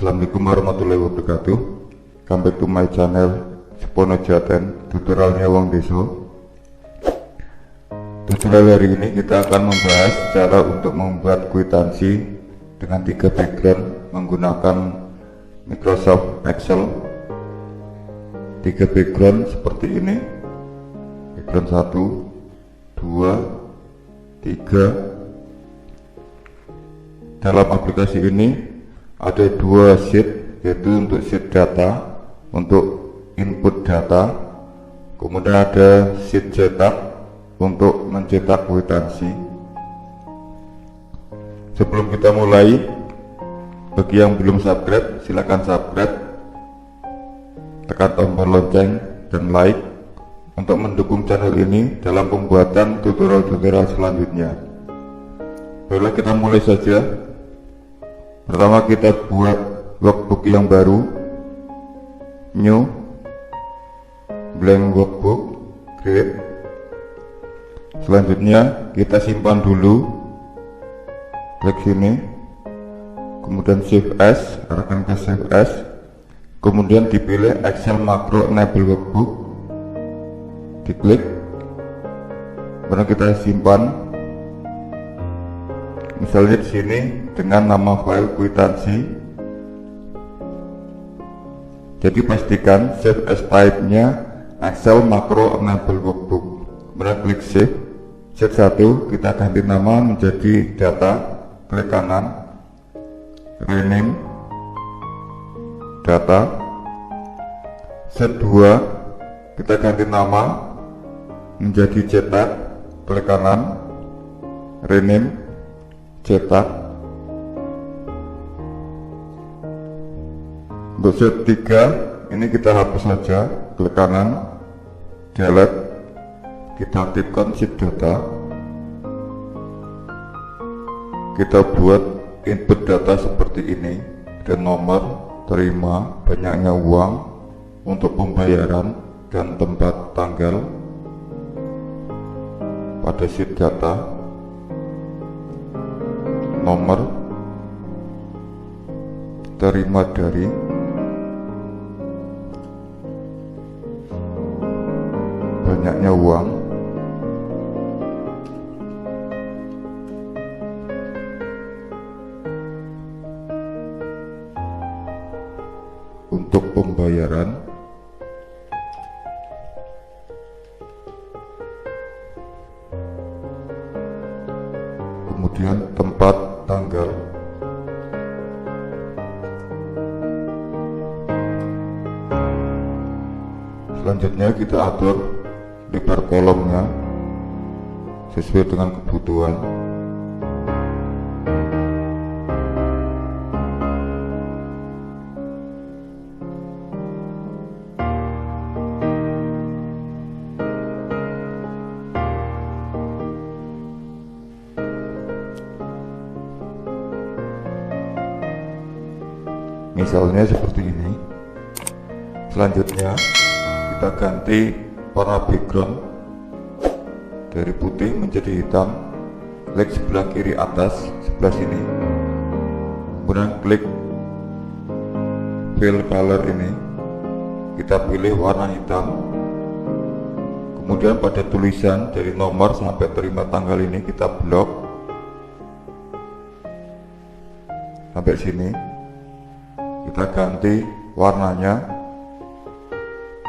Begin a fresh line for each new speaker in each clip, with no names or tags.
Assalamualaikum warahmatullahi wabarakatuh. Come back to my channel Supono Jaten, tutorialnya Wong Deso. Tutorial hari ini kita akan membahas cara untuk membuat kwitansi dengan 3 background menggunakan Microsoft Excel. 3 background seperti ini, background 1, 2, 3. Dalam aplikasi ini ada 2 sheet, yaitu untuk sheet data untuk input data, kemudian ada sheet cetak untuk mencetak kwitansi. Sebelum kita mulai, bagi yang belum subscribe silakan subscribe, tekan tombol lonceng dan like untuk mendukung channel ini dalam pembuatan tutorial-tutorial selanjutnya. Baiklah, kita mulai saja. Pertama kita buat workbook yang baru, new, blank workbook, create. Selanjutnya kita simpan dulu, klik sini, kemudian save as, arahkan ke save as, kemudian dipilih Excel Macro Enable Workbook, diklik, kemudian kita simpan. Misalnya di sini dengan nama file kwitansi. Jadi pastikan save as type-nya Excel Macro Enable Workbook. Kemudian klik save. Sheet 1 kita ganti nama menjadi data, klik kanan, rename data. Sheet 2 kita ganti nama menjadi cetak, klik kanan, rename cetak. Untuk sheet 3 ini kita hapus saja, klik kanan, delete, kita aktifkan sheet data. Kita buat input data seperti ini, dan nomor, terima, banyaknya uang, untuk pembayaran dan tempat tanggal pada sheet data. Nomor, terima dari, banyaknya uang, untuk pembayaran, kemudian tempat tanggal. Selanjutnya kita atur lebar kolomnya sesuai dengan kebutuhan. Misalnya seperti ini. Selanjutnya kita ganti warna background dari putih menjadi hitam, klik sebelah kiri atas, sebelah sini, kemudian klik fill color ini, kita pilih warna hitam, kemudian pada tulisan dari nomor sampai terima tanggal ini kita blok sampai sini. Kita ganti warnanya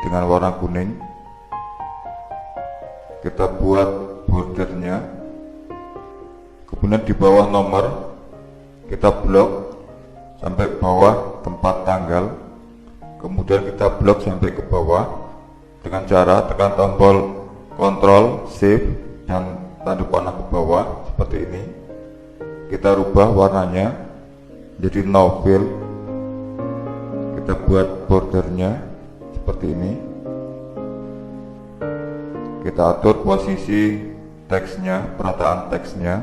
dengan warna kuning, kita buat bordernya, kemudian di bawah nomor kita blok sampai bawah tempat tanggal, kemudian kita blok sampai ke bawah dengan cara tekan tombol Ctrl Shift dan tanda panah ke bawah seperti ini. Kita rubah warnanya jadi no fill, kita buat bordernya seperti ini. Kita atur posisi teksnya, perataan teksnya.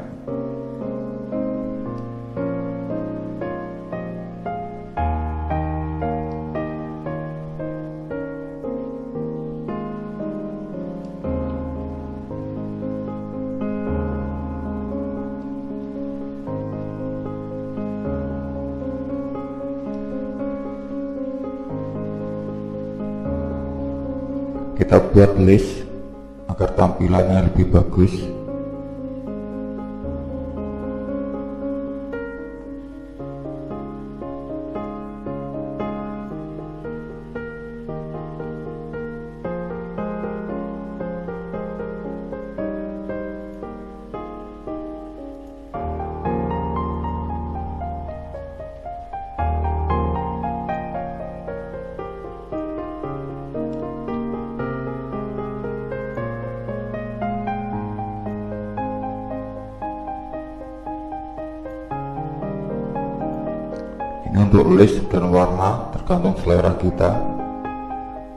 kita buat list agar tampilannya lebih bagus. Ini untuk list dan warna tergantung selera kita.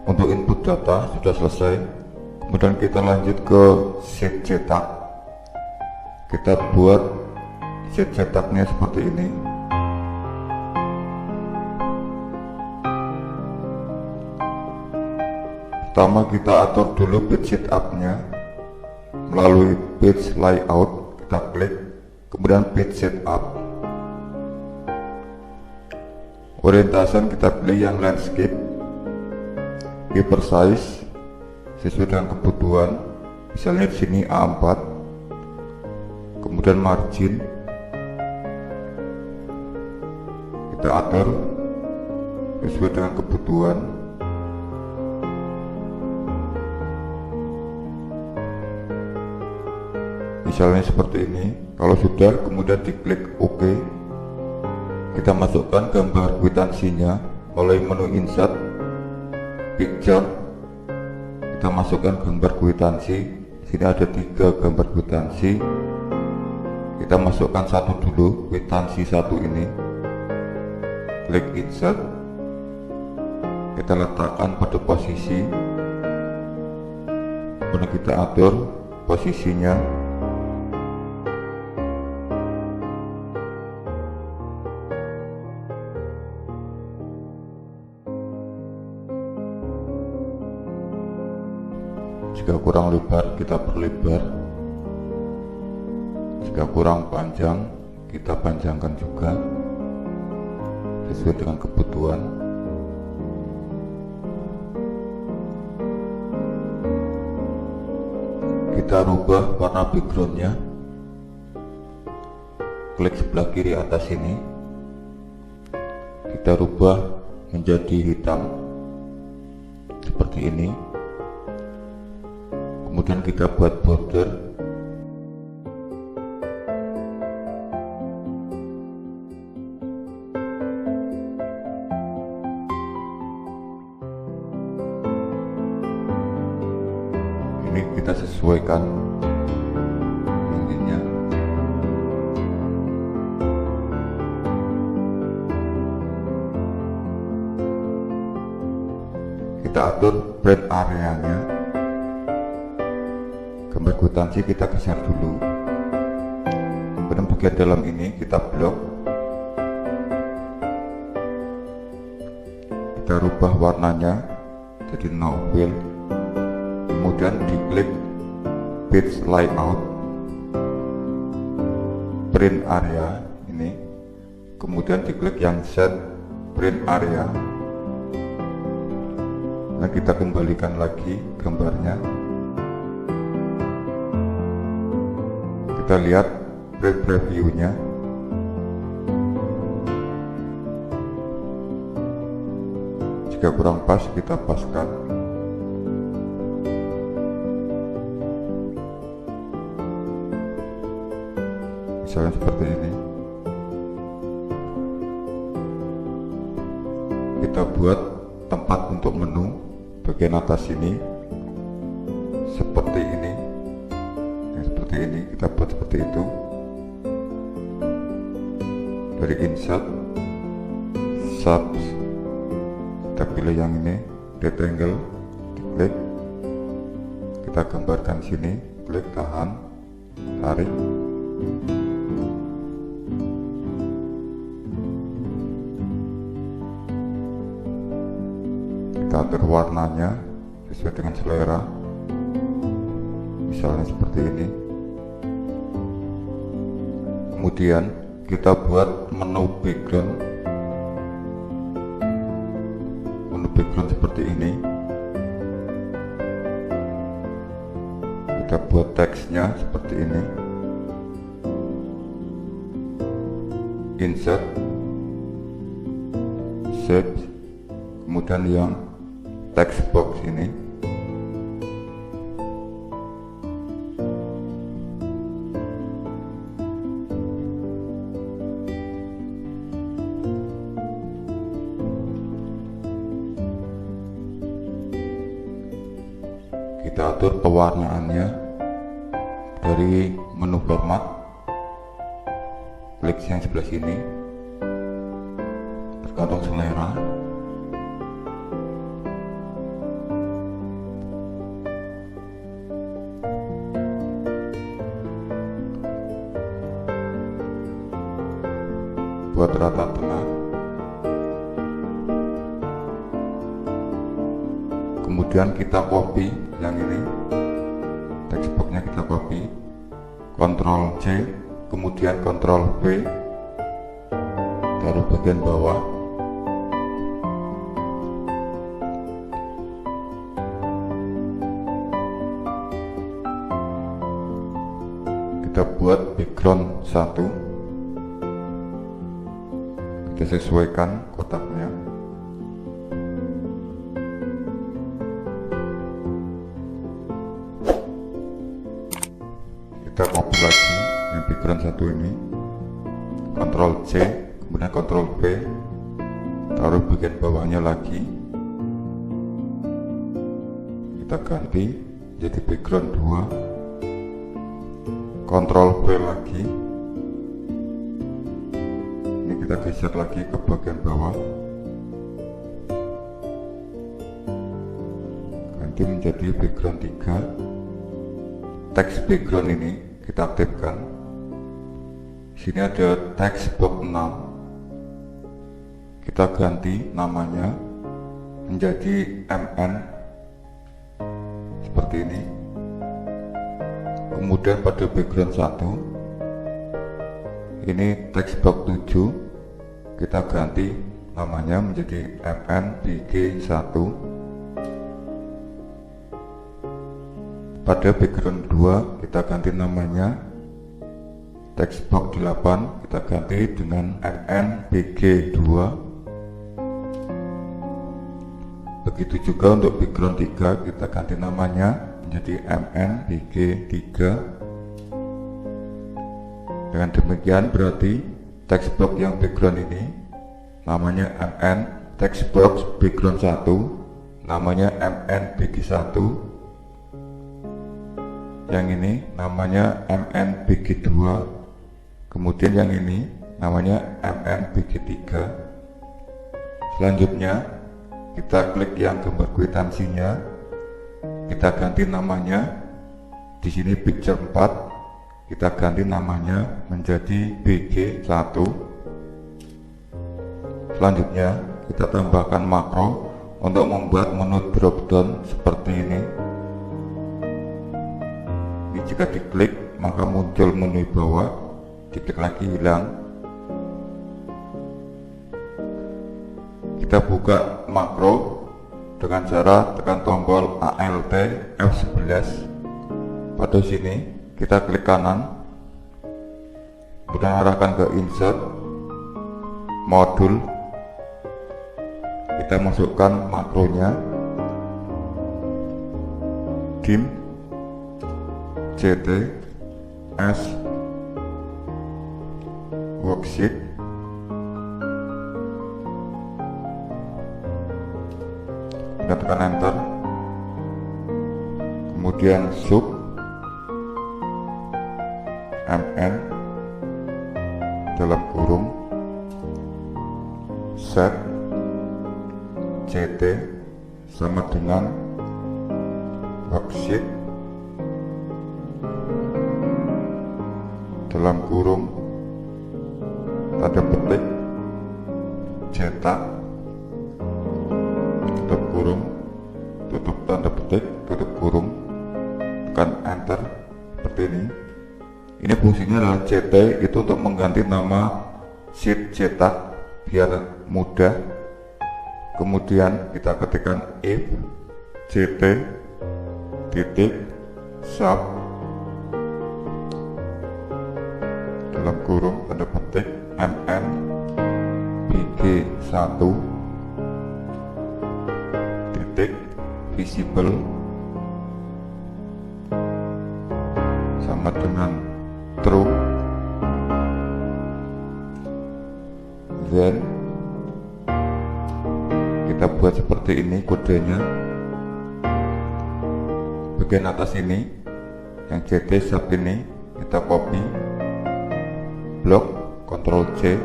Untuk input data sudah selesai. Kemudian kita lanjut ke sheet cetak. Kita buat sheet cetaknya seperti ini. Pertama kita atur dulu page setup-nya melalui page layout, kita klik, kemudian page setup. Orientasi kita pilih yang landscape, paper size sesuai dengan kebutuhan, misalnya di sini A4. Kemudian margin kita atur sesuai dengan kebutuhan. Misalnya seperti ini. Kalau sudah, kemudian diklik OK. Kita masukkan gambar kwitansinya melalui menu insert, picture. Kita masukkan gambar kwitansi. Sini ada 3 gambar kwitansi. Kita masukkan satu dulu, kwitansi 1 ini. Klik insert. Kita letakkan pada posisi. Kemudian kita atur posisinya. Jika kurang lebar, kita perlebar. Jika kurang panjang, kita panjangkan juga sesuai dengan kebutuhan. Kita rubah warna backgroundnya. Klik sebelah kiri atas ini. Kita rubah menjadi hitam seperti ini. Kemudian kita buat border. Ini kita sesuaikan ininya. Kita atur print areanya. Gambar kwitansi kita geser dulu. Kemudian bagian dalam ini kita blok. Kita rubah warnanya jadi no fill. Kemudian diklik page layout, print area ini. Kemudian diklik yang set print area. Nah, kita kembalikan lagi gambarnya. Kita lihat previewnya. Jika kurang pas, kita paskan. Misalnya seperti ini. Kita buat tempat untuk menu bagian atas ini seperti ini. Ini kita buat seperti itu. Dari insert, subs, kita pilih yang ini, rectangle, diklik, kita gambarkan sini, klik tahan, tarik. Kita atur warnanya sesuai dengan selera, misalnya seperti ini. Kemudian kita buat menu background. Menu background seperti ini. kita buat teksnya seperti ini. Insert, search, kemudian yang text box ini. Kita atur pewarnaannya dari menu format. Klik yang sebelah sini, tergantung selera. Buat rata tengah. Kemudian kita copy yang ini, text boxnya kita copy, Ctrl C, kemudian Ctrl V, taruh bagian bawah. Kita buat background 1, kita sesuaikan kotaknya. Kita copy lagi yang background 1 ini, Ctrl C, kemudian Ctrl V, taruh bagian bawahnya lagi. Kita ganti jadi background 2, Ctrl V lagi. Ini kita geser lagi ke bagian bawah, ganti menjadi background 3. Text background ini kita aktifkan. Sini ada text box 6. Kita ganti namanya menjadi MN seperti ini. Kemudian pada background 1 ini text box 7, kita ganti namanya menjadi MNBG1. Pada background 2 kita ganti namanya text box 8, kita ganti dengan MNBG2. Begitu juga untuk background 3 kita ganti namanya menjadi MNBG3. Dengan demikian berarti text box yang background ini namanya MN, text box background 1 namanya MNBG1, yang ini namanya MNBG2, kemudian yang ini namanya MNBG3. Selanjutnya kita klik yang gambar kwitansinya, kita ganti namanya. Di sini picture 4, kita ganti namanya menjadi BG1. Selanjutnya kita tambahkan makro untuk membuat menu drop down seperti ini. Jika diklik maka muncul menu bawah, diklik lagi hilang. Kita buka makro dengan cara tekan tombol Alt F11. Pada sini kita klik kanan, kemudian arahkan ke insert, modul, kita masukkan makronya, dim CT S worksheet. Kita tekan enter, kemudian sub MN dalam kurung set CT sama dengan worksheet dalam kurung tanda petik cetak tutup kurung, tutup tanda petik, tutup kurung, tekan enter seperti ini. Ini fungsinya adalah CT itu untuk mengganti nama sheet cetak biar mudah. Kemudian kita ketikkan if CT titik sub dalam kurung tanda petik MN BG1 titik visible sama dengan true, then kita buat seperti ini kodenya. Bagian atas ini yang CT sub ini kita copy, blok Ctrl C,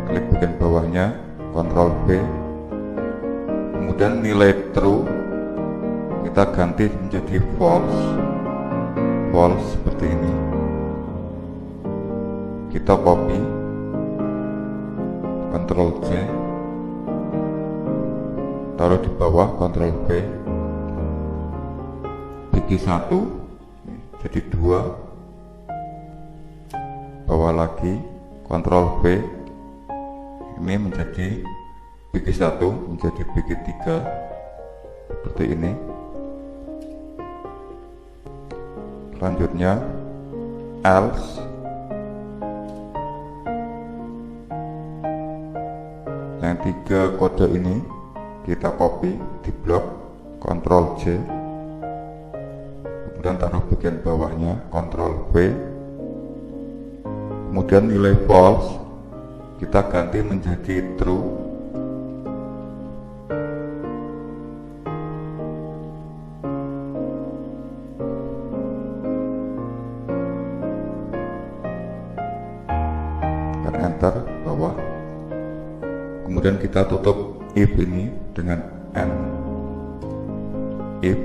klik bagian bawahnya Ctrl V, kemudian nilai true kita ganti menjadi false seperti ini. Kita copy, Ctrl C, taruh di bawah, Ctrl V, BG1 jadi 2, bawah lagi Ctrl V, ini menjadi BG1 menjadi BG3 seperti ini. Selanjutnya else, yang 3 kode ini kita copy di blok Ctrl C, kemudian taruh bagian bawahnya Ctrl V, kemudian nilai false kita ganti menjadi true. Enter bawah, kemudian kita tutup if ini dengan N. If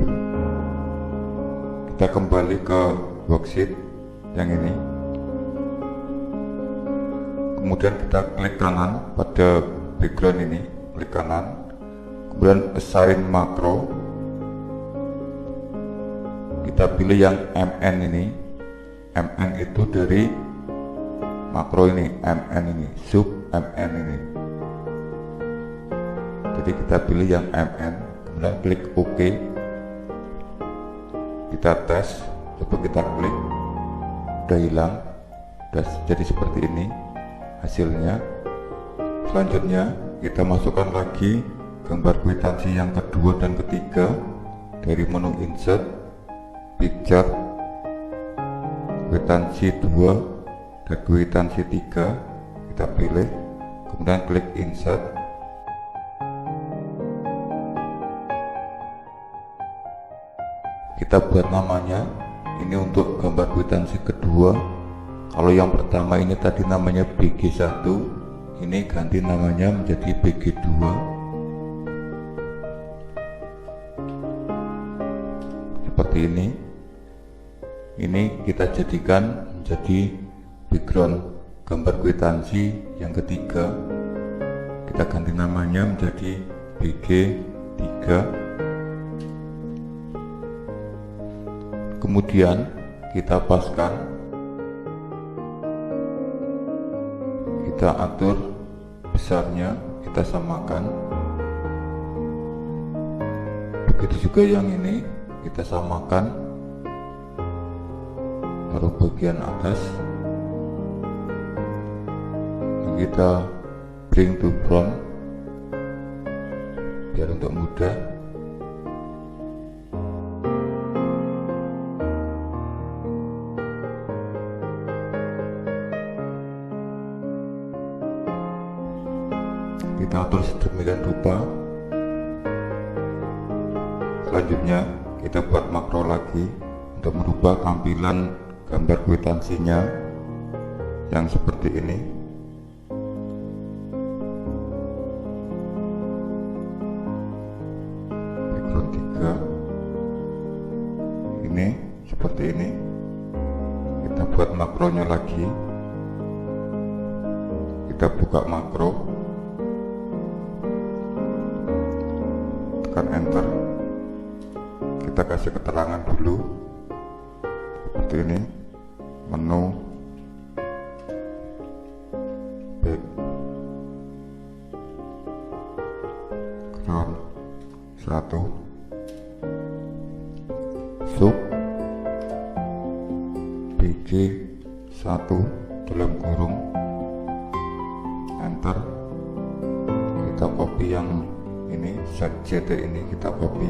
kita kembali ke worksheet yang ini, kemudian kita klik kanan pada background ini, klik kanan, kemudian assign makro, kita pilih yang MN ini. MN itu dari makro ini, MN ini, sub MN ini. Jadi kita pilih yang MN, kemudian klik OK. Kita tes, coba kita klik, udah hilang, udah jadi seperti ini hasilnya. Selanjutnya kita masukkan lagi gambar kwitansi yang kedua dan ketiga dari menu insert, picture, kwitansi 2 dan kwitansi 3 kita pilih, kemudian klik insert. Kita buat namanya, ini untuk gambar kwitansi kedua. Kalau yang pertama ini tadi namanya BG1, ini ganti namanya menjadi BG2. Seperti ini kita jadikan menjadi background gambar kwitansi yang ketiga. Kita ganti namanya menjadi BG3. Kemudian kita paskan, kita atur besarnya, kita samakan. Begitu juga yang ini kita samakan, taruh bagian atas, kita bring to front biar untuk mudah. Kita atur sedemikian rupa. Selanjutnya kita buat makro lagi untuk merubah tampilan gambar kwitansinya yang seperti ini. Background 3 ini seperti ini. Kita buat makronya lagi. Kita buka makro, tekan enter, kita kasih keterangan dulu seperti ini, menu background 1 sub BG2 1 dalam kurung, enter. Kita copy yang ini, set JT ini kita copy,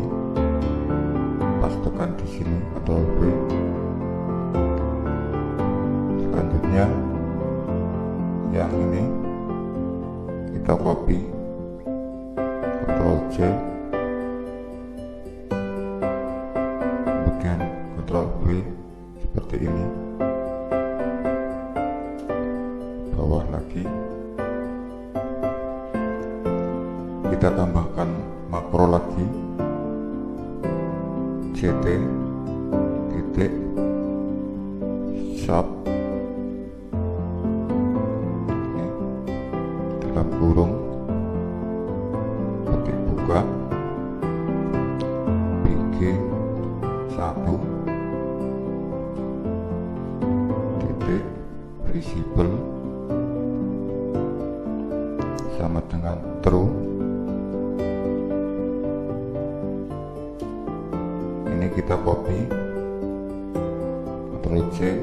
pastekan di sini, Ctrl V. Selanjutnya yang ini kita copy, Ctrl C, kemudian Ctrl V seperti ini. Bawah lagi kita tambahkan makro lagi, JT titik sub dalam kurung, ketik buka, BG1 titik visible sama dengan true. Ini kita copy, Ctrl C,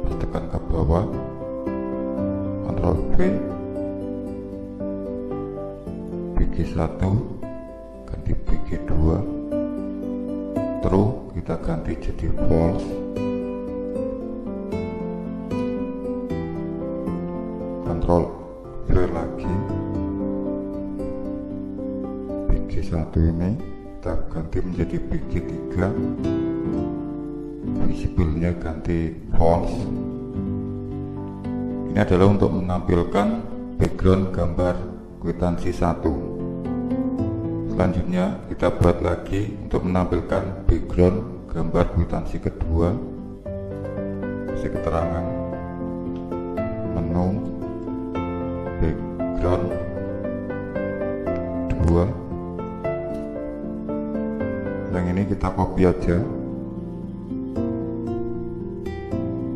pastekan ke bawah, Ctrl V, BG1 ganti BG2, true kita ganti jadi false, Ctrl V lagi, BG1 ini kita ganti menjadi BG3, visible-nya ganti false. Ini adalah untuk menampilkan background gambar kwitansi 1. Selanjutnya kita buat lagi untuk menampilkan background gambar kwitansi kedua. Kasih keterangan menu background 2. Yang ini kita copy aja,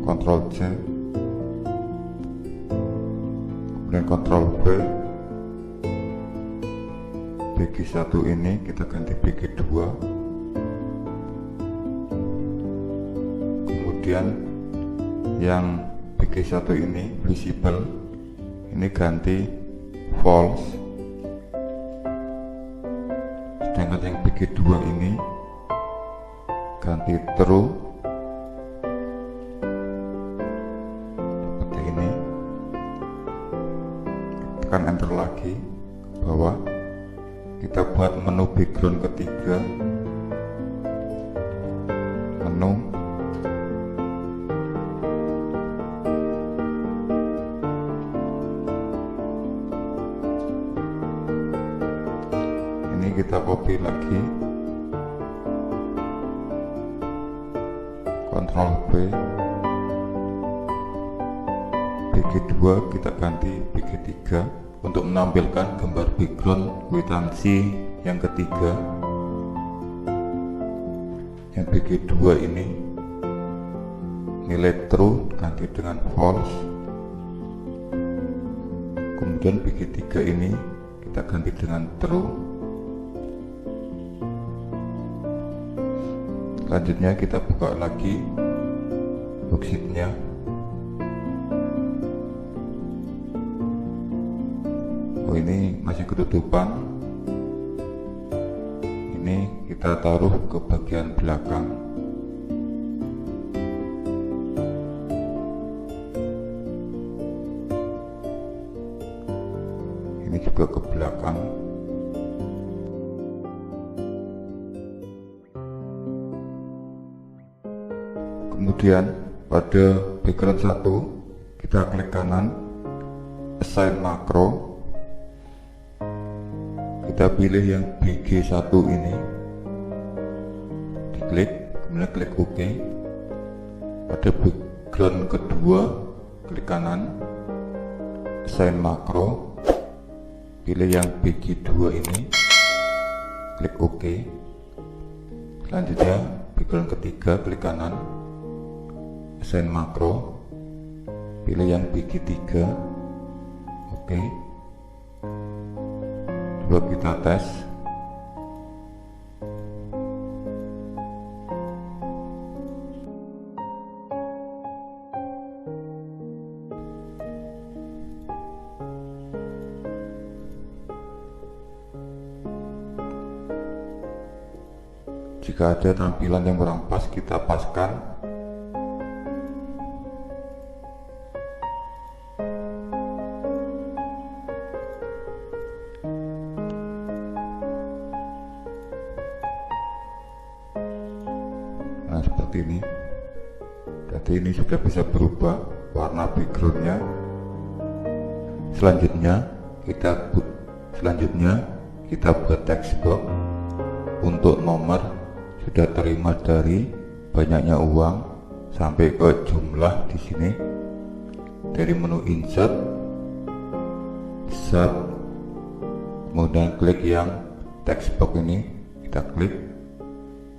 Ctrl C, kemudian Ctrl V, BG1 ini kita ganti BG2, kemudian yang BG1 ini visible ini ganti false, sedangkan yang BG2 ini ganti true seperti ini. Tekan enter lagi ke bawah, kita buat menu background ketiga, menu ini kita copy lagi, Ctrl V, BG2 kita ganti BG3 untuk menampilkan gambar background kwitansi yang ketiga. Yang BG2 ini nilai true ganti dengan false, kemudian BG3 ini kita ganti dengan true. Selanjutnya kita buka lagi worksheetnya, oh ini masih ketutupan, ini kita taruh ke bagian belakang. Ini juga ke belakang. Kemudian pada background 1 kita klik kanan, assign makro, kita pilih yang BG1 ini, diklik, kemudian klik OK. Pada background kedua klik kanan, assign makro, pilih yang BG2 ini, klik OK. Selanjutnya background ketiga klik kanan, assign makro, pilih yang BG3, oke. Coba kita tes. jika ada tampilan yang kurang pas, kita paskan. Nah, seperti ini. Jadi ini sudah bisa berubah warna backgroundnya. Selanjutnya kita buat text box untuk nomor sudah terima dari banyaknya uang sampai ke jumlah di sini. Dari menu insert, sub, kemudian klik yang text box ini, kita klik,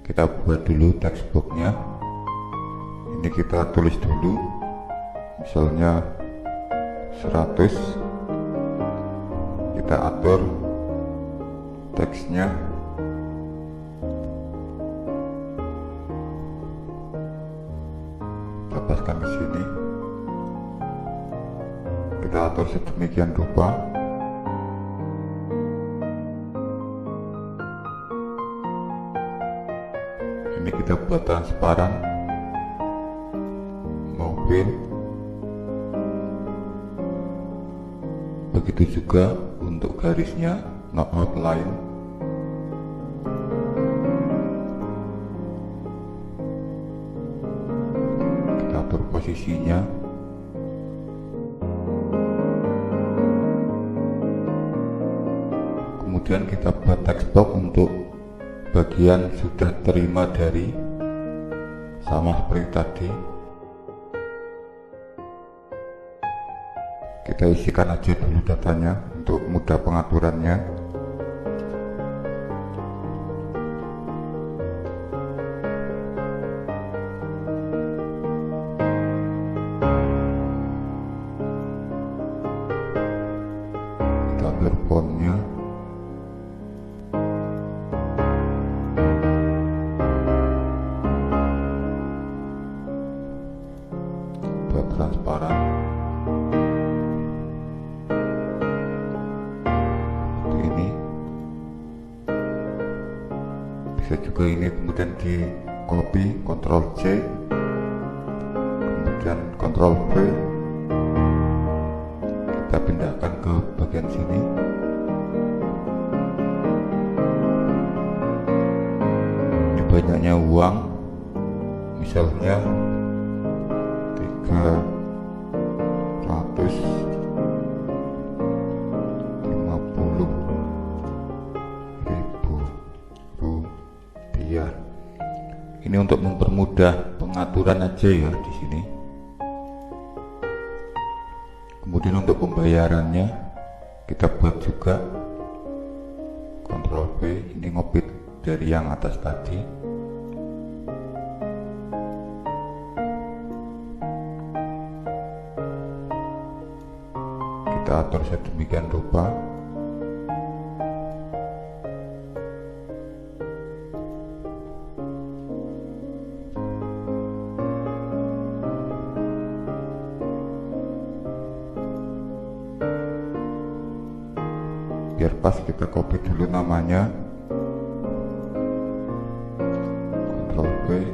kita buat dulu text boxnya. Ini kita tulis dulu, misalnya 100. Kita atur teksnya. Kita paskan di sini. Kita atur sedemikian rupa. Ini kita buat transparan. Mobil. Begitu juga untuk garisnya, no outline. Kita atur posisinya. Kemudian kita buat text box untuk bagian sudah terima dari, sama seperti tadi. Kita isikan aja dulu datanya untuk mudah pengaturannya. Kita atur fontnya. Buat transparan. Bisa juga ini kemudian di copy, Ctrl C, kemudian Ctrl V, kita pindahkan ke bagian sini. Ini banyaknya uang, misalnya 350.000 rupiah. Ini untuk mempermudah pengaturan aja ya di sini. Kemudian untuk pembayarannya kita buat juga Ctrl V, ini ngopit dari yang atas tadi. Kita atur sedemikian rupa. Biar pas kita copy dulu namanya, Ctrl V.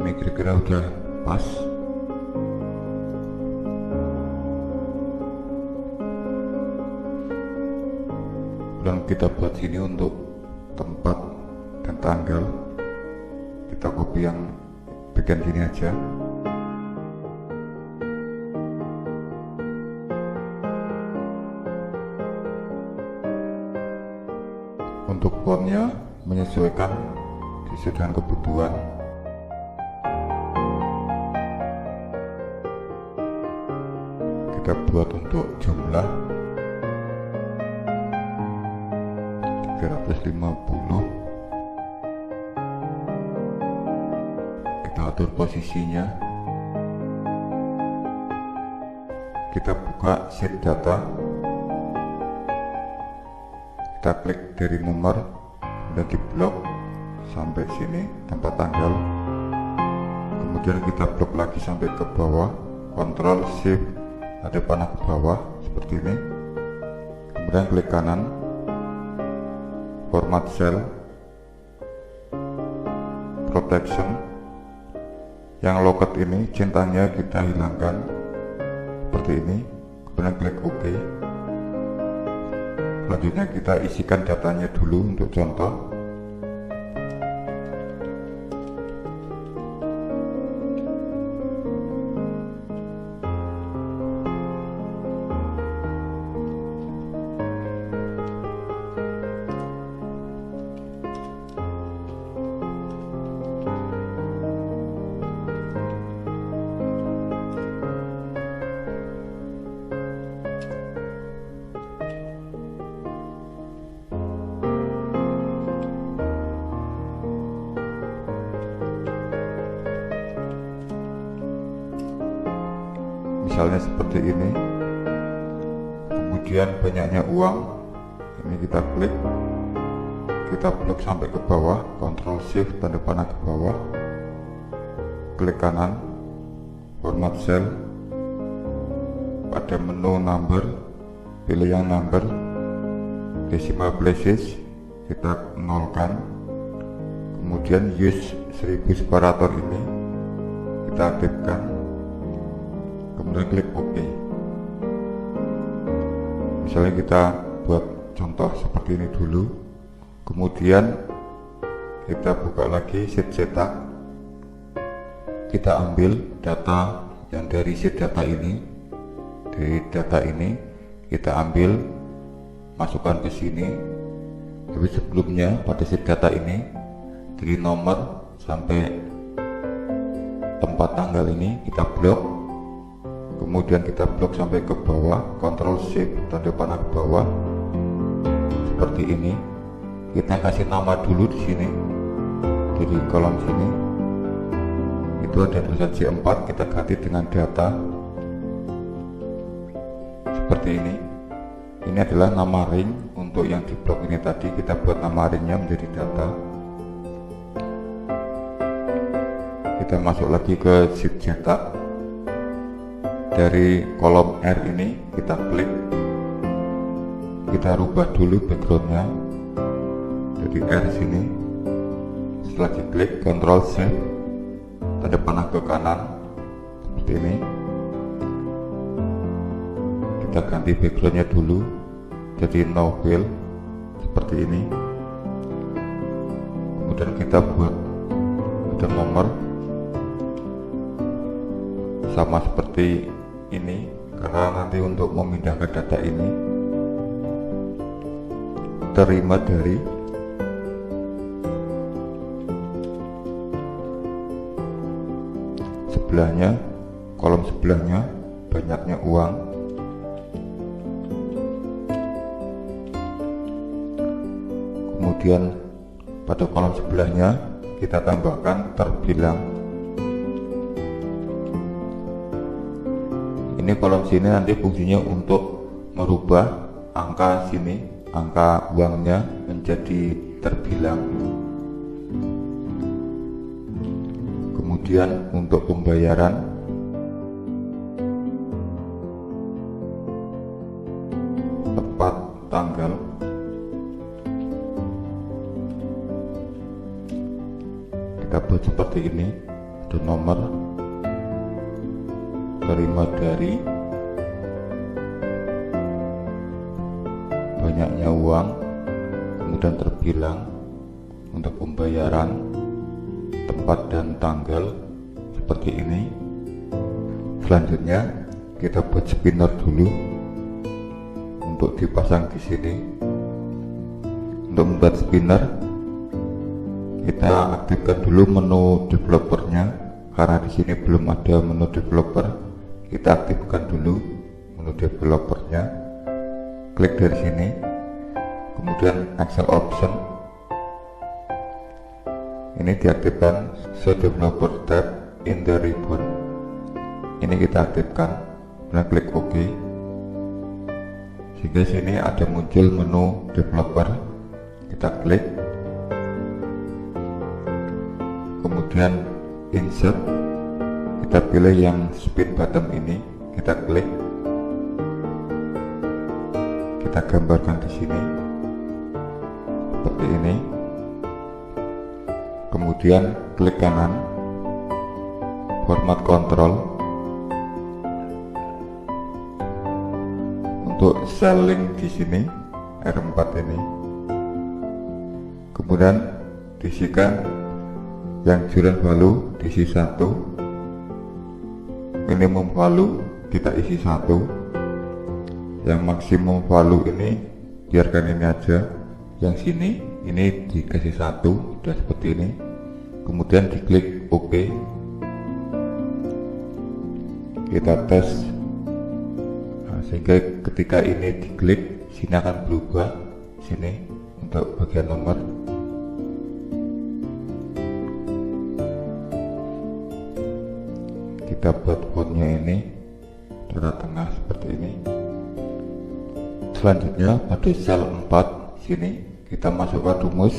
Ini kira-kira udah pas. Dan kita buat sini untuk tempat dan tanggal, kita copy yang bagian sini aja. Untuk fontnya menyesuaikan sesuai dengan kebutuhan. Kita buat untuk jumlah 350. Kita atur posisinya. Kita buka sheet data. Kita klik dari nomor, sudah di blok sampai sini tempat tanggal, kemudian kita blok lagi sampai ke bawah, Ctrl Shift ada panah ke bawah seperti ini, kemudian klik kanan, format cell, protection. Yang locket ini centangnya kita hilangkan seperti ini, kemudian klik OK. Selanjutnya kita isikan datanya dulu untuk contoh. Misalnya seperti ini, kemudian banyaknya uang, ini kita klik, kita blok sampai ke bawah, Ctrl Shift tanda panah ke bawah, klik kanan, format cell, pada menu number pilih yang number, decimal places kita nolkan, kemudian use 1000 separator ini kita aktifkan, kemudian klik OK. Misalnya kita buat contoh seperti ini dulu, kemudian kita buka lagi sheet cetak, kita ambil data yang dari sheet data ini, dari data ini kita ambil, masukkan ke sini. Tapi sebelumnya pada sheet data ini dari nomor sampai tempat tanggal ini kita blok, kemudian kita blok sampai ke bawah, Ctrl Shift tanda panah ke bawah seperti ini. Kita kasih nama dulu di sini, jadi kolom sini itu ada tulisan C4, kita ganti dengan data seperti ini. Ini adalah nama ring untuk yang di blok ini tadi, kita buat nama ringnya menjadi data. Kita masuk lagi ke sheet cetak, dari kolom R ini kita klik, kita rubah dulu backgroundnya jadi R sini. Setelah diklik, Ctrl Shift tanda panah ke kanan seperti ini, kita ganti backgroundnya dulu jadi no fill seperti ini. Kemudian kita buat ada nomor sama seperti ini, karena nanti untuk memindahkan data ini terima dari sebelahnya, kolom sebelahnya banyaknya uang, kemudian pada kolom sebelahnya kita tambahkan terbilang. Ini kolom sini nanti fungsinya untuk merubah angka sini, angka uangnya menjadi terbilang. Kemudian untuk pembayaran, tepat tanggal, kita buat seperti ini, ada nomor, terima dari, banyaknya uang, kemudian terbilang. Untuk pembayaran, tempat dan tanggal seperti ini. Selanjutnya kita buat spinner dulu untuk dipasang di sini. Untuk membuat spinner kita aktifkan dulu menu developernya, karena di sini belum ada menu developer. Kita aktifkan dulu menu developernya, klik dari sini, kemudian Excel option ini diaktifkan, show developer tab in the ribbon ini kita aktifkan, kemudian klik OK, sehingga sini ada muncul menu developer. Kita klik, kemudian insert, kita pilih yang spin bottom ini, kita klik, kita gambarkan di sini seperti ini. Kemudian klik kanan, format kontrol. Untuk sel link di sini R4 ini, kemudian diisikan yang joran value diisi 1, minimum value kita isi 1, yang maksimum value ini biarkan ini aja, yang sini ini dikasih 1, sudah seperti ini. Kemudian diklik OK, kita tes. Sehingga ketika ini diklik, sini akan berubah, sini untuk bagian nomor. Kita buat fontnya ini tengah-tengah seperti ini. Selanjutnya pada sel 4 sini kita masukkan rumus.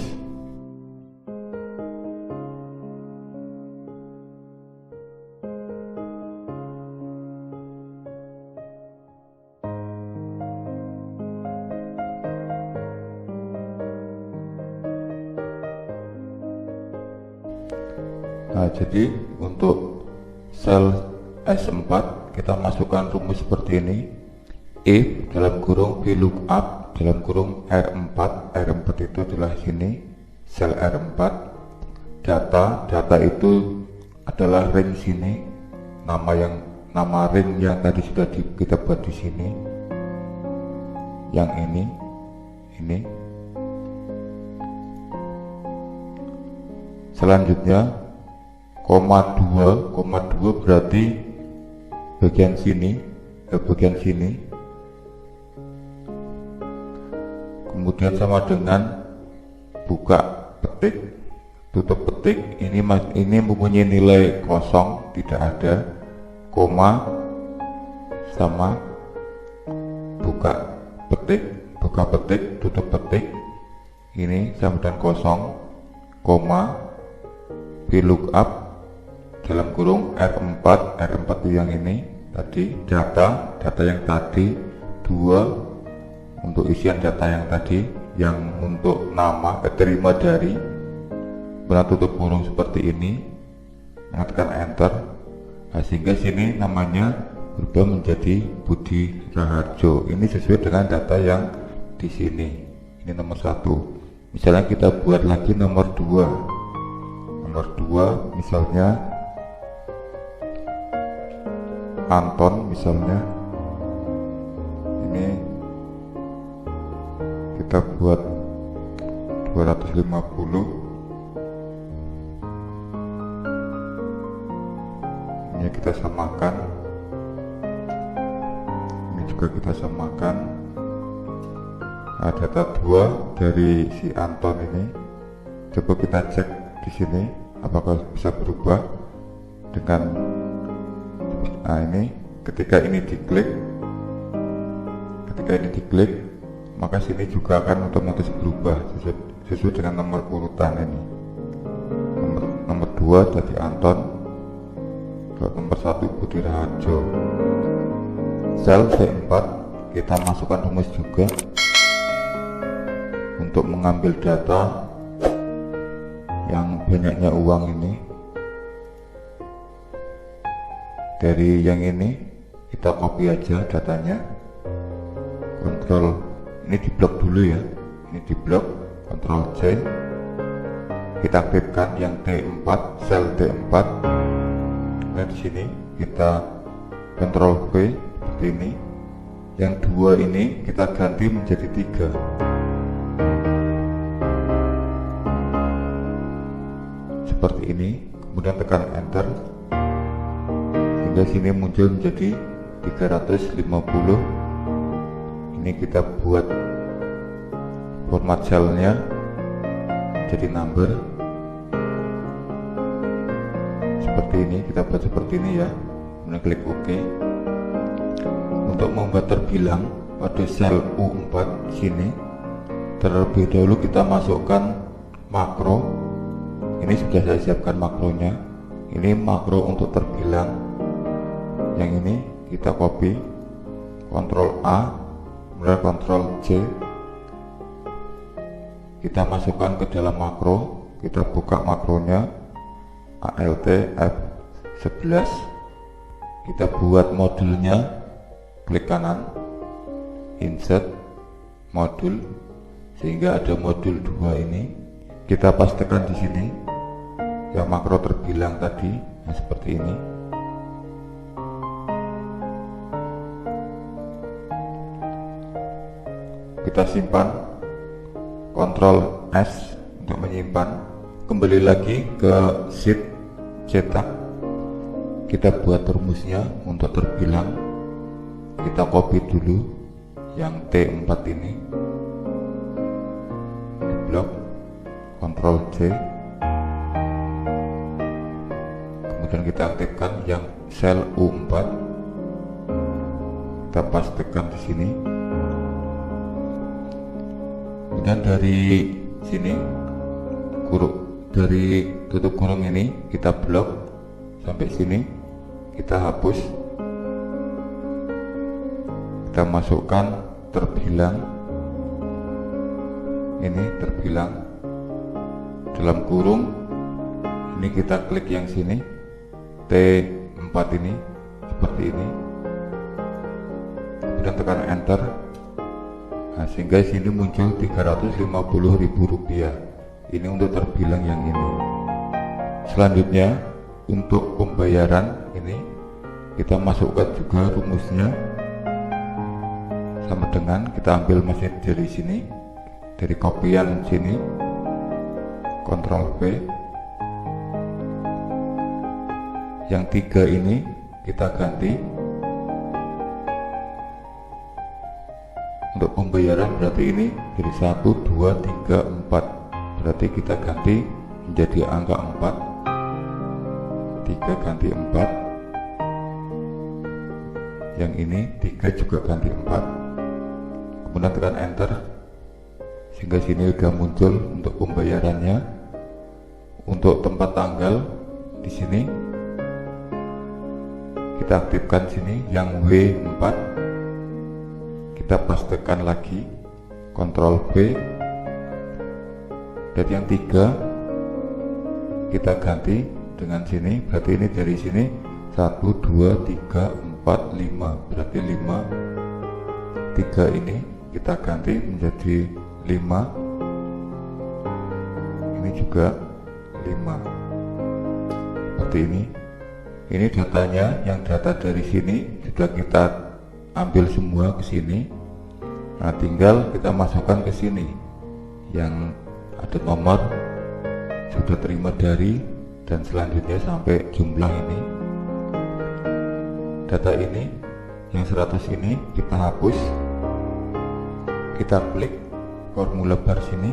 Nah, jadi untuk sel S4 kita masukkan rumus seperti ini. If dalam kurung VLOOKUP dalam kurung R4, R4 itu adalah sini sel R4. Data itu adalah ring sini, nama ring yang tadi sudah kita buat di sini. Yang ini. Selanjutnya koma 2 berarti bagian sini kemudian sama dengan buka petik, tutup petik. Ini mempunyai nilai kosong, tidak ada, koma sama buka petik, tutup petik, ini sama dengan kosong, koma VLOOKUP dalam kurung R4 yang ini tadi, data yang tadi, 2 untuk isian data yang tadi, yang untuk nama terima dari, benar tutup kurung seperti ini, tekan enter. Nah, sehingga sini namanya berubah menjadi Budi Raharjo. Ini sesuai dengan data yang di sini. Ini nomor 1. Misalnya kita buat lagi nomor 2 misalnya Anton, misalnya ini kita buat 250. Ini kita samakan, ini juga kita samakan. Nah, data 2 dari si Anton ini coba kita cek di sini apakah bisa berubah dengan, nah ini ketika ini diklik maka sini juga akan otomatis berubah sesuai dengan nomor urutan ini. Nomor 2 jadi Anton, nomor 1 Budi Raharjo. Sel C4 kita masukkan rumus juga untuk mengambil data yang banyaknya uang ini. Dari yang ini kita copy aja datanya, kontrol ini di blok dulu ya, ini di blok, kontrol C, kita aktifkan yang T4, sel T4. Nah, di sini kita kontrol V seperti ini. Yang 2 ini kita ganti menjadi 3. Seperti ini, kemudian tekan enter hingga sini muncul menjadi 350. Ini kita buat format selnya jadi number seperti ini, kita buat seperti ini ya. Kemudian klik OK. Untuk membuat terbilang pada sel U4 sini, terlebih dahulu kita masukkan makro ini sudah saya siapkan makronya. Ini makro untuk terbilang. Yang ini kita copy, Ctrl A, kemudian Ctrl C, kita masukkan ke dalam makro. Kita buka makronya, alt F11, kita buat modulnya, klik kanan, insert modul, sehingga ada modul 2 ini. Kita pastekan di sini yang makro terbilang tadi, yang seperti ini. Kita simpan, Ctrl S untuk menyimpan. Kembali lagi ke sheet cetak, kita buat rumusnya untuk terbilang. Kita copy dulu yang T4 ini, blok, Ctrl C, kemudian kita aktifkan yang sel U4, kita pastekan di sini. Kemudian dari sini dari tutup kurung ini kita blok sampai sini, kita hapus, kita masukkan terbilang. Ini terbilang dalam kurung, ini kita klik yang sini T4 ini seperti ini, kemudian tekan enter. Nah, sehingga sini muncul Rp350.000. Ini untuk terbilang yang ini. Selanjutnya untuk pembayaran ini kita masukkan juga rumusnya, sama dengan kita ambil masih dari sini, dari kopian sini, Ctrl V. Yang 3 ini kita ganti. Untuk pembayaran berarti ini dari 1, 2, 3, 4. Berarti kita ganti menjadi angka 4. 3 ganti 4. Yang ini 3 juga ganti 4. Kemudian tekan enter, sehingga sini sudah muncul untuk pembayarannya. Untuk tempat tanggal di sini kita aktifkan sini yang W4, kita pastekan lagi, Ctrl V. Dan yang 3 kita ganti dengan sini, berarti ini dari sini 1, 2, 3, 4, 5, berarti 5. 3 ini kita ganti menjadi 5, ini juga 5, seperti ini. Ini datanya, yang data dari sini sudah kita ambil semua ke sini. Nah, tinggal kita masukkan ke sini yang ada nomor sudah terima dari, dan selanjutnya sampai jumlah ini. Data ini yang 100 ini kita hapus, kita klik formula bar sini,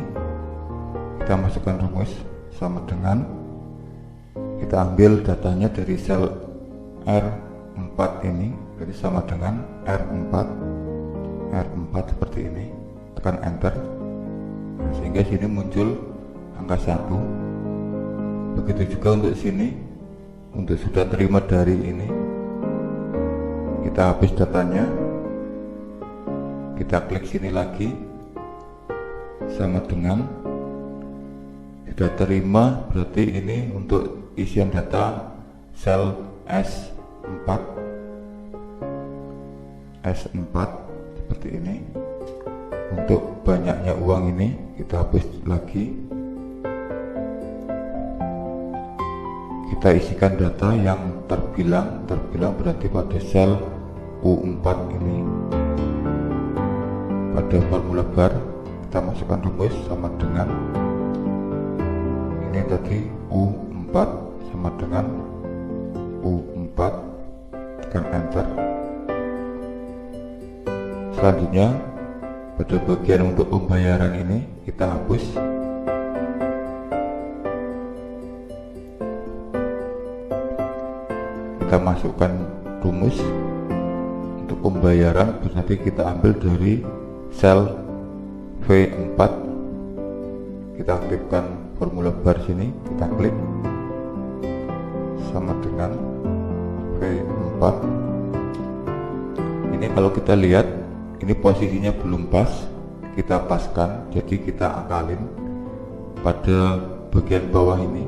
kita masukkan rumus sama dengan, kita ambil datanya dari sel R4 ini, jadi sama dengan R4 seperti ini, tekan enter. Sehingga sini muncul angka 1. Begitu juga untuk sini, untuk sudah terima dari ini, kita hapus datanya, kita klik sini lagi, sama dengan sudah terima, berarti ini untuk isian data sel S4 seperti ini. Untuk banyaknya uang ini kita hapus lagi, kita isikan data yang terbilang berarti pada sel U4 ini. Pada formula bar kita masukkan rumus sama dengan ini tadi, U4 sama dengan U4, tekan enter. Selanjutnya pada bagian untuk pembayaran ini kita hapus, kita masukkan rumus untuk pembayaran, berarti kita ambil dari sel V4, kita aktifkan formula bar sini, kita klik sama dengan V4. Ini kalau kita lihat ini posisinya belum pas, kita paskan, jadi kita akalin pada bagian bawah ini,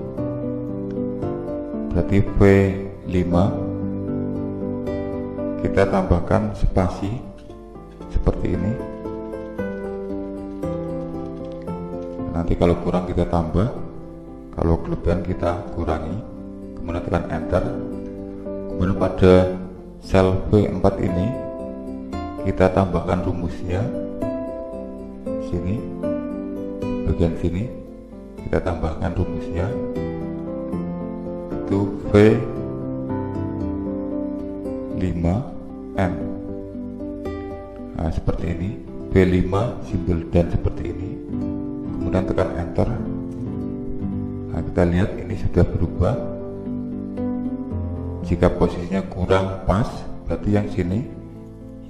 berarti V5 kita tambahkan spasi seperti ini. Nanti kalau kurang kita tambah, kalau kelebihan kita kurangi, kemudian tekan enter. Kemudian pada sel V4 ini kita tambahkan rumusnya sini, bagian sini kita tambahkan rumusnya, itu V5M. Nah, seperti ini, V5 simbol dan seperti ini, kemudian tekan enter. Nah, kita lihat ini sudah berubah. Jika posisinya kurang pas, berarti yang sini,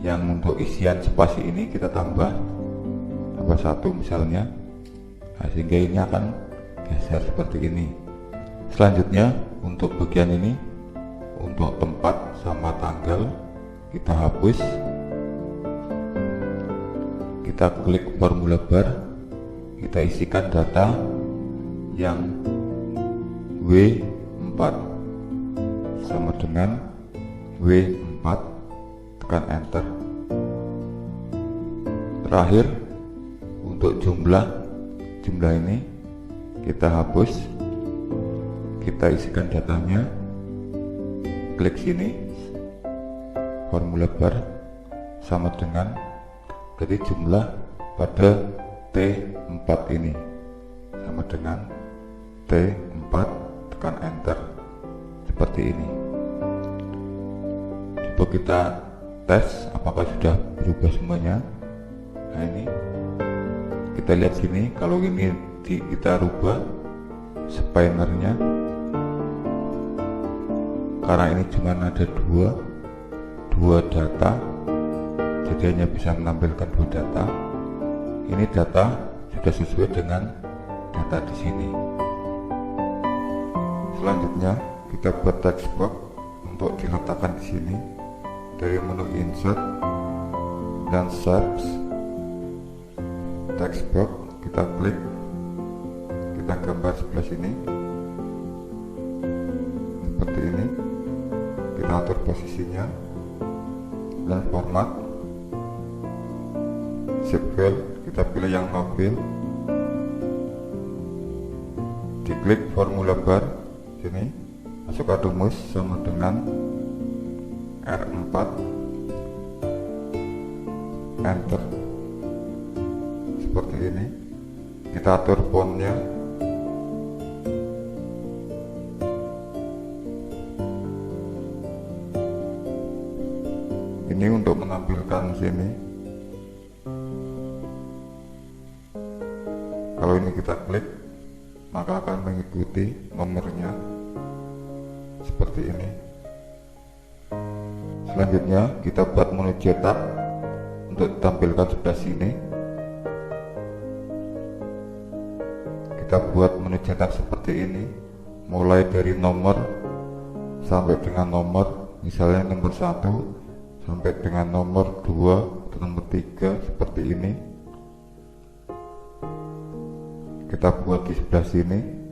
yang untuk isian spasi ini kita tambah 1 misalnya. Nah, sehingga ini akan geser seperti ini. Selanjutnya untuk bagian ini, untuk tempat sama tanggal kita hapus, kita klik formula bar, kita isikan data yang W4 sama dengan W4, tekan enter. Terakhir untuk jumlah ini kita hapus, kita isikan datanya, klik sini formula bar sama dengan, jadi jumlah pada T4 ini sama dengan T4, tekan enter seperti ini. Coba kita tes apakah sudah berubah semuanya. Nah, ini kita lihat sini, kalau ini kita rubah spinnernya, karena ini cuma ada dua data, jadi hanya bisa menampilkan 2 data. Ini data sudah sesuai dengan data di sini. Selanjutnya kita buat text box untuk diletakkan di sini. Dari menu insert dan search, text box kita klik, kita gambar sebelah sini seperti ini, kita atur posisinya dan format, shape file kita pilih yang no fill, diklik formula bar sini, masukkan rumus sama dengan R4, enter seperti ini. Kita atur fontnya, ini untuk menampilkan sini. Kalau ini kita klik, maka akan mengikuti nomornya seperti ini. Selanjutnya kita buat menu cetak untuk ditampilkan sebelah sini. Kita buat menu cetak seperti ini, mulai dari nomor sampai dengan nomor, misalnya nomor 1 sampai dengan nomor 2 atau nomor 3 seperti ini. Kita buat di sebelah sini.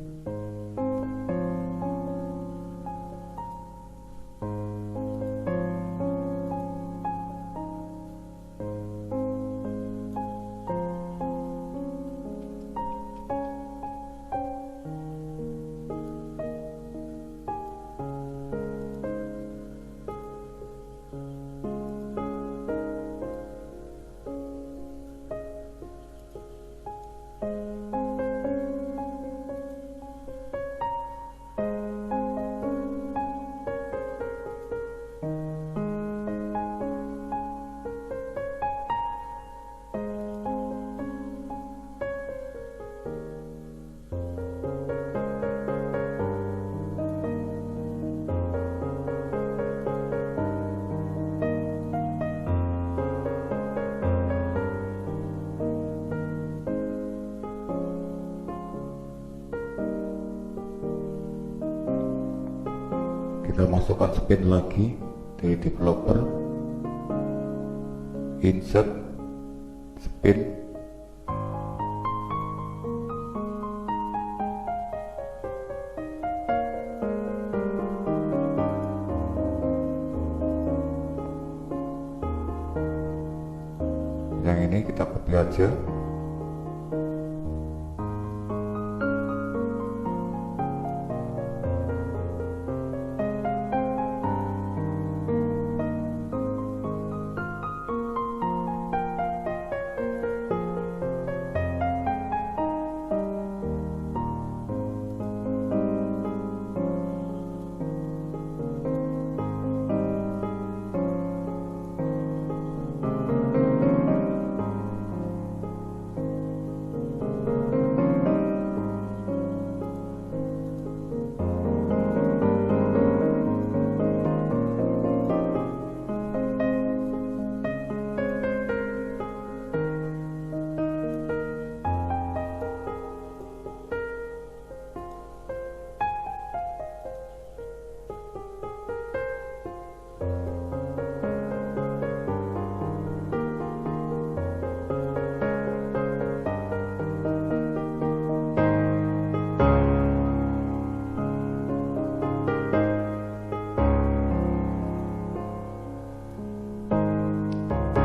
masukkan spin lagi dari developer, insert spin, yang ini kita copy aja.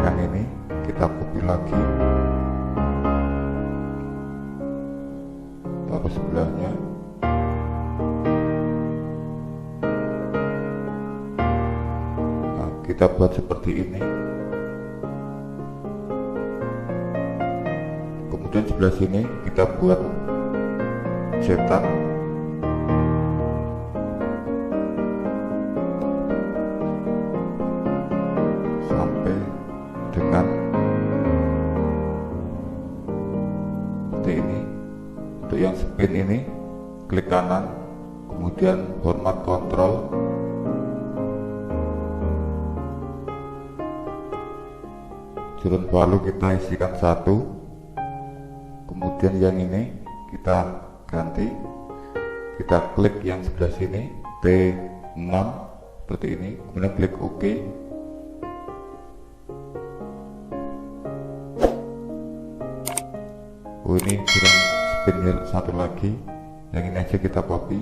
Yang ini kita copy lagi, taruh sebelahnya. Nah, kita buat seperti ini. Kemudian sebelah sini kita buat cetak. Sampai dengan seperti ini. Untuk yang spin ini klik kanan, kemudian format kontrol, jurun value kita isikan 1, kemudian yang ini kita ganti, kita klik yang sebelah sini T6 seperti ini, kemudian klik OK. Oh, ini kurang spinnya satu lagi, yang ini aja kita copy.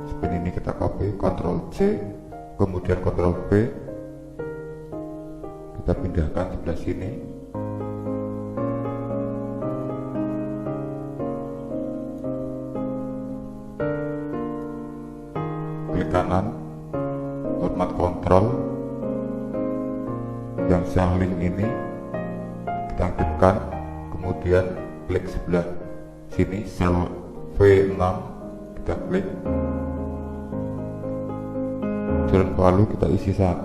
Spin ini kita copy, Ctrl C, kemudian Ctrl V, kita pindahkan sebelah sini. Klik kanan, format kontrol, yang saling ini kita aktifkan, kemudian klik sebelah sini sel V6, kita klik, jurun value kita isi 1,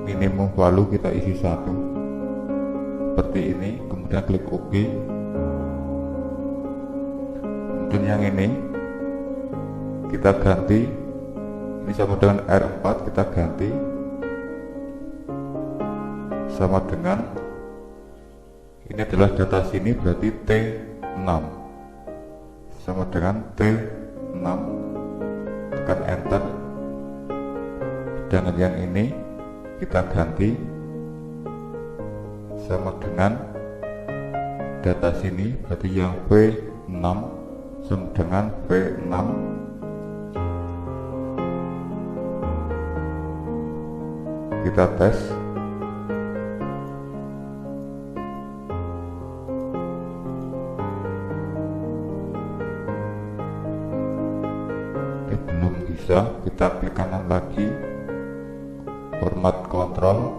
minimum value kita isi 1 seperti ini, kemudian klik OK. Kemudian yang ini kita ganti, ini sama dengan R4, kita ganti sama dengan, ini adalah data sini berarti T6 sama dengan T6, tekan enter. Dengan yang ini kita ganti sama dengan data sini berarti yang V6 sama dengan V6. Kita tes. Belum bisa, kita klik kanan lagi, format kontrol.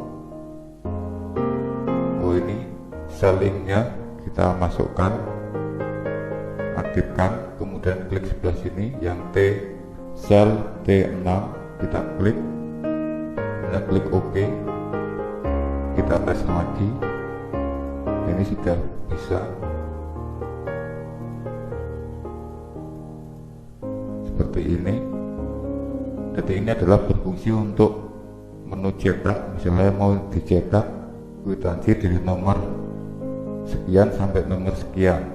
Oh, ini sellingnya kita masukkan, aktifkan, kemudian klik sebelah sini yang T, sel T6, kita klik, kemudian klik OK. Kita tes lagi. Ini sudah bisa seperti ini. Jadi ini adalah berfungsi untuk menu cetak. Misalnya mau dicetak kwitansi dari nomor sekian sampai nomor sekian,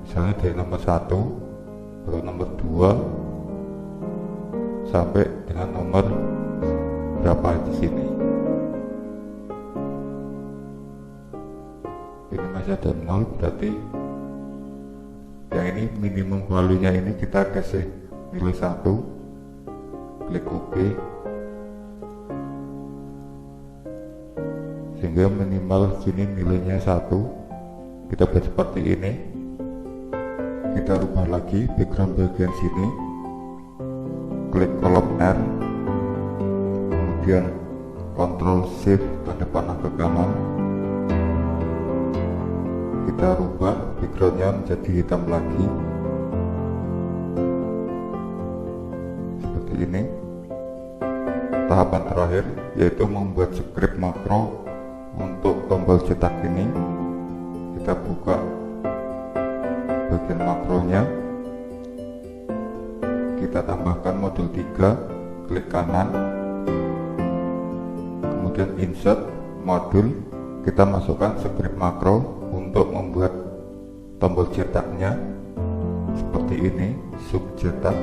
misalnya dari nomor 1 baru nomor 2 sampai dengan nomor berapa di sini. Ini masih ada 0, berarti yang ini minimum value-nya ini kita kasih nilai 1, klik OK, sehingga minimal sini nilainya 1. Kita buat seperti ini. Kita rubah lagi background bagian sini, klik kolom R, kemudian Ctrl Shift tanda panah ke kanan, kita rubah backgroundnya menjadi hitam lagi seperti ini. Tahapan terakhir yaitu membuat script makro untuk tombol cetak ini. Kita buka bagian makronya, kita tambahkan modul 3, klik kanan, kemudian insert modul, kita masukkan script makro untuk membuat tombol cetaknya seperti ini, sub cetak.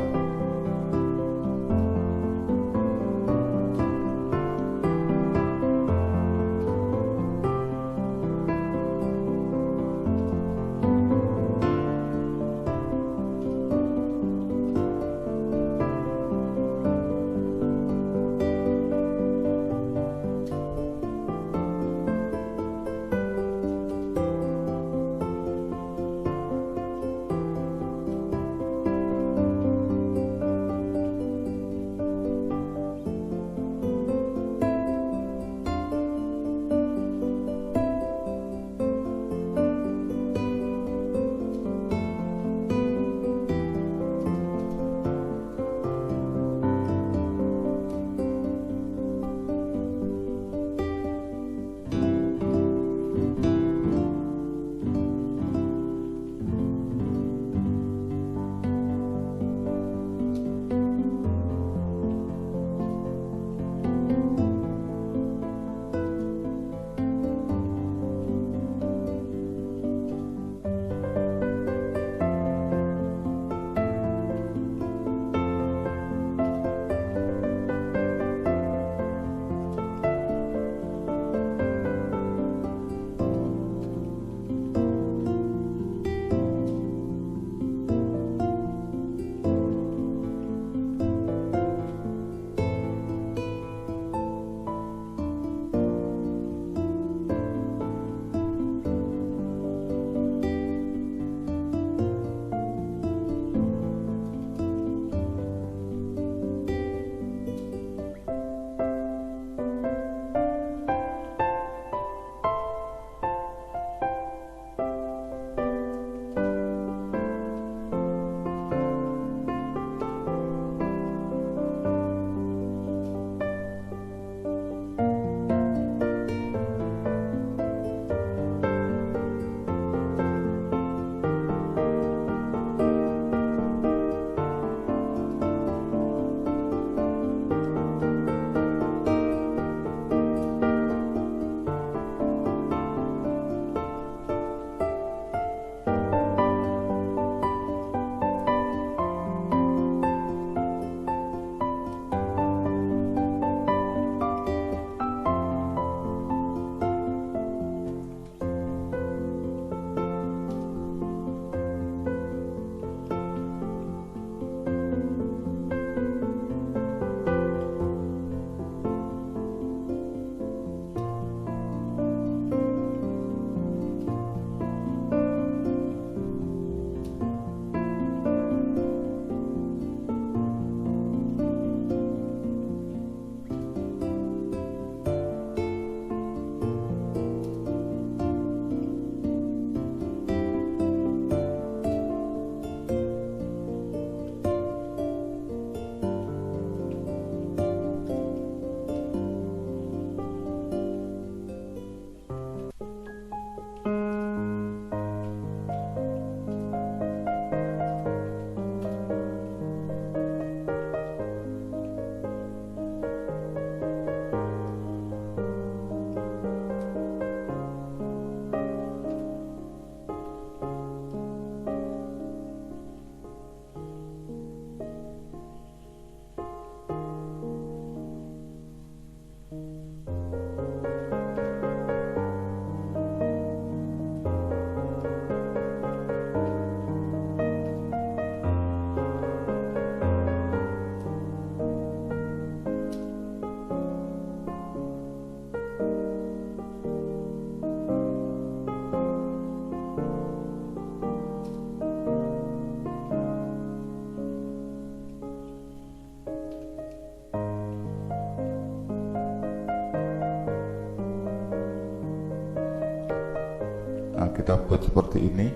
kita buat seperti ini.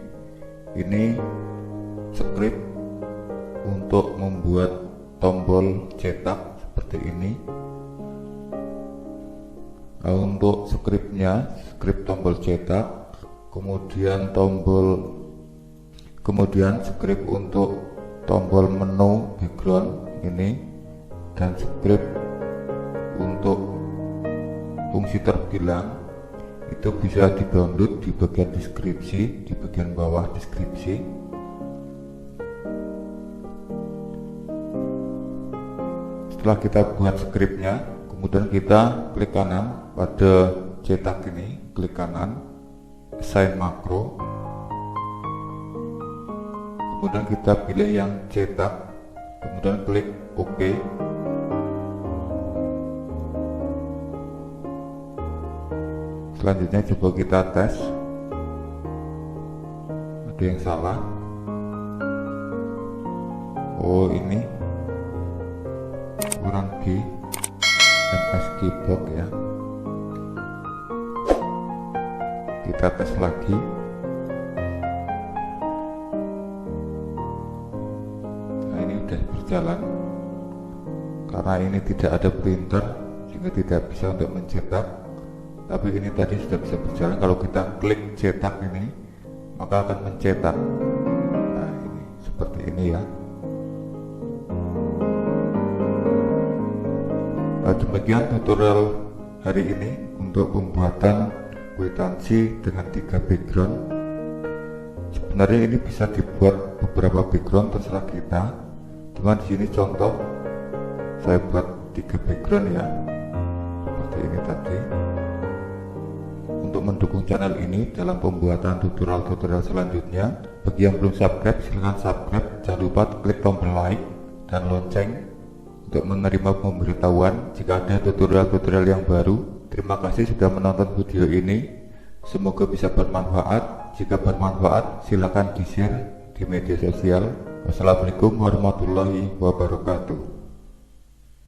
Ini script untuk membuat tombol cetak seperti ini. Nah, untuk scriptnya, script tombol cetak, kemudian script untuk tombol menu background ini, dan script untuk fungsi terbilang itu bisa di-download di bagian deskripsi, di bagian bawah deskripsi. Setelah kita buat scriptnya, kemudian kita klik kanan pada cetak ini, klik kanan, assign makro, kemudian kita pilih yang cetak, kemudian klik OK. Selanjutnya coba kita tes, ada yang salah. Oh, ini ukuran B MSG block ya. Kita tes lagi. Nah, ini udah berjalan. Karena ini tidak ada printer sehingga tidak bisa untuk mencetak, tapi ini tadi sudah bisa berjalan. Kalau kita klik cetak ini, maka akan mencetak. Nah, ini seperti ini ya. Nah, demikian tutorial hari ini untuk pembuatan kwitansi dengan 3 background. Sebenarnya ini bisa dibuat beberapa background, terserah kita. Cuma di sini contoh saya buat 3 background ya, seperti ini tadi. Untuk mendukung channel ini dalam pembuatan tutorial-tutorial selanjutnya, bagi yang belum subscribe silahkan subscribe. Jangan lupa klik tombol like dan lonceng untuk menerima pemberitahuan jika ada tutorial-tutorial yang baru. Terima kasih sudah menonton video ini, semoga bisa bermanfaat. Jika bermanfaat silakan di-share di media sosial. Wassalamualaikum warahmatullahi wabarakatuh.